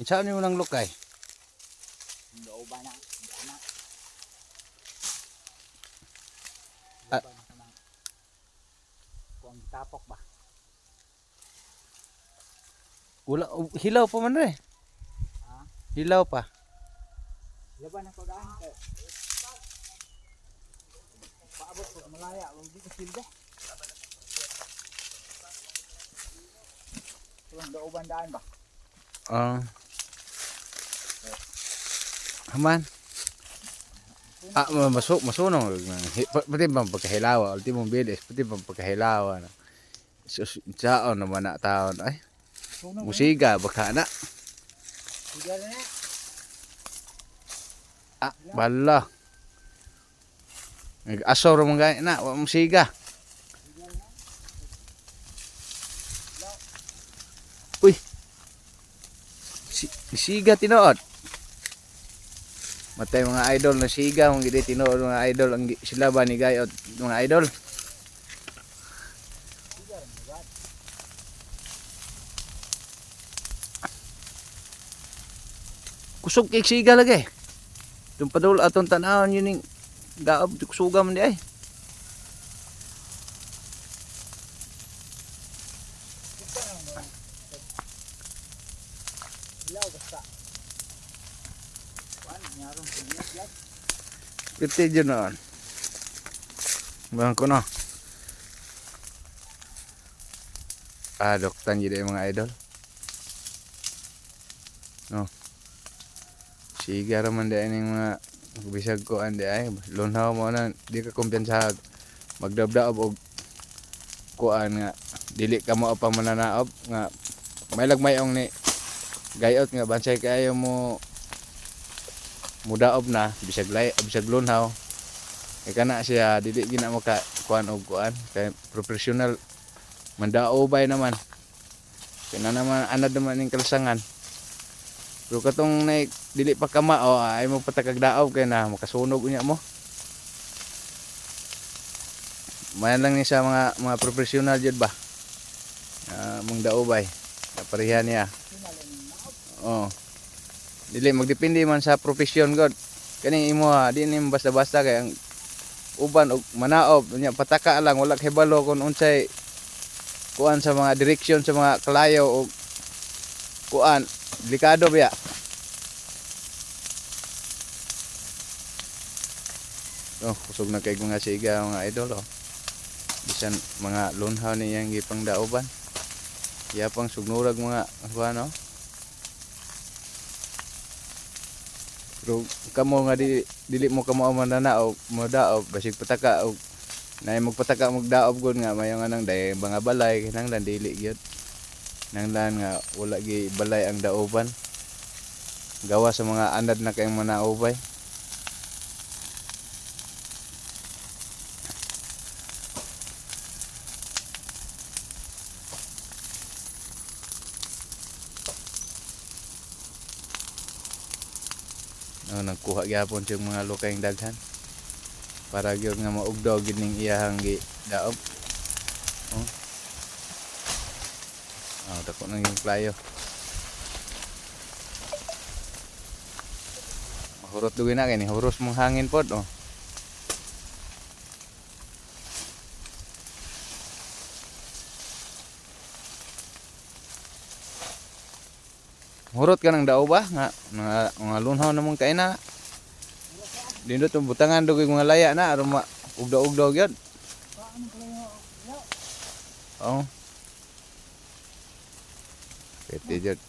Saan yung nang lukay? Loob ba na? Anak. Ah. Kung tapok ba? Wala, hilaw pa man rin. Ha? Hilaw pa. Laban ako daan ko. Paabot ko malaya, wag di ka silbi. Tulang looban daan ba? Haman. Masunong. Pati bang pagkahilawa. Ultimong bilis. Pati bang pagkahilawa. Saan naman na taon. Ay, musiga. Baka na. Sigar na. Bala. Nag-asor mo gaya na. Musiga. Uy. Siga tinood. Matay mga idol na siga, kung hindi tinuod mga idol, ang sila ba ni gayot mga idol? Kusog kay siga lagi. Yung padul atong tanawon yun yung daob kusuga man di ay. Ilaw basta. Kuan nyarong punyat yan. Piti dyan noon. Bang ko no. Doktan jadi mga idol. No. Siga raman di ay mga bisag ko andi ay. Lunhaw mo na di ka kumpiyansa magdabdaob og kuan nga dili ka mo pa mananaob nga may lagmayong ni gayot nga bansay kayo mo mudaob na bisag lunhaw kay kana siya dili gina maka kuan og kuan kay professional mandaobay naman kana naman anad naman ning kalsangan pero katong na dili pa kamao ay mo patakag daob kay na makasunog unya mo mayan lang ni sa mga professional jud ba mong daobay naparihan niya dili magdepende man sa profesyon god kani imo di ni basta-basta kay ang uban og manaob nya pataka lang wala kahibalo kun unsay kuan sa mga direksyon sa mga kalayo og kuan delikado biya kusog na kay mga siga mga idol bisan mga lunhaw niyang gipang daoban iya pang sugnurag mga ano pero kamo nga dili mo kamo manana o modaob basig pataka og nay magpataka magdaob gud nga mayo nga nang day mga balay kinahanglan dili gyud nanglan nga wala gi balay ang daoban gawa sa mga anad na kayong manaobay nagkuha gyapon sa mga lukayng daghan para gyud nga maugdaw gid ning iyahang gi daob dako nang yung playo mahurot dugi na kay ni huros mong hangin pod hurot ka ng daob ba nga mga lunhaw namong kay na dindot ang butangan dugi mga laya na aron ugdaw-ugdaw gyud pwede jud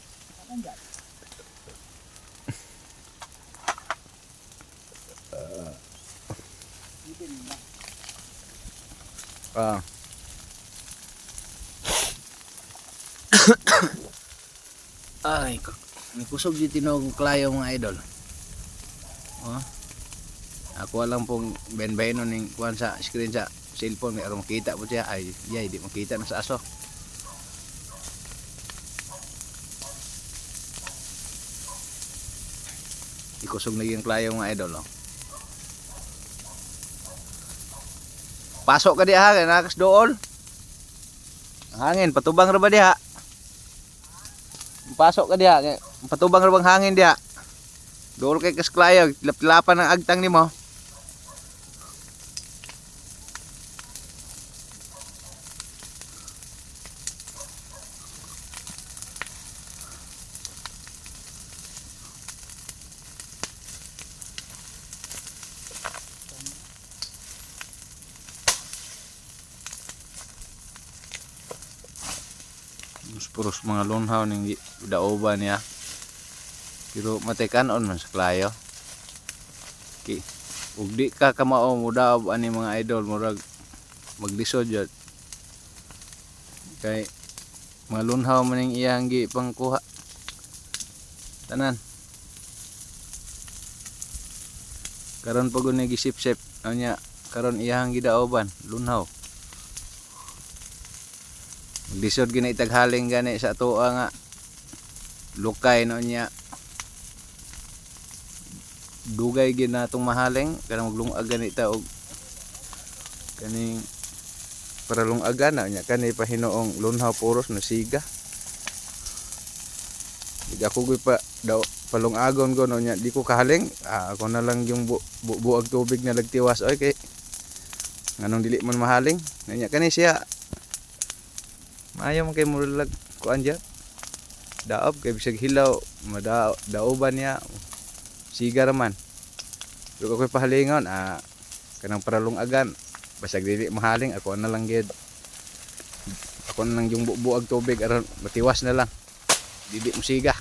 ay kusog di tinog klayo mga idol ako lang pong benbayno ning kuan sa screen sa cellphone aron makita po siya ay di makita na sa aso ikusog na yung klayo mga idol pasok ka diha kay nakas dool hangin patubang ra ba diha pasok ka diha patubang ra bang hangin dia. Dol kay kasklayo, tilap-tilapan ang agtang nimo. Puros mga lunhaw ning daoban niya. Pero matekanon man sa klayo. Okay. Ug di ka kamao mo daob ani mga idol murag maglisod jud. Kay mga lunhaw man ning iyang gi pangkuha. Tanan. Karon pag ni gisip-sip anya karon iyang gidaoban lunhaw. Maglisod gina itaghaling gani sa tuwa nga lukay no niya dugay gina tong mahaling kanang maglungag gani ta og kaning para lungagan na niya kani pahinoong lunhaw puros na siga. Di ako gyud pa daw palungagon ko no niya di ko kahaling ako na lang yung buag tubig na lagtiwas oy kay nganong dili man mahaling nya kani siya maayo man kay murag kuan diya daob kay bisag hilaw daoban niya siga raman pero ako'y pahalingon kanang paralong agan basag dili mahaling ako na lang gid ako na lang yung buag tubig aron matiwas na lang dili mo siga.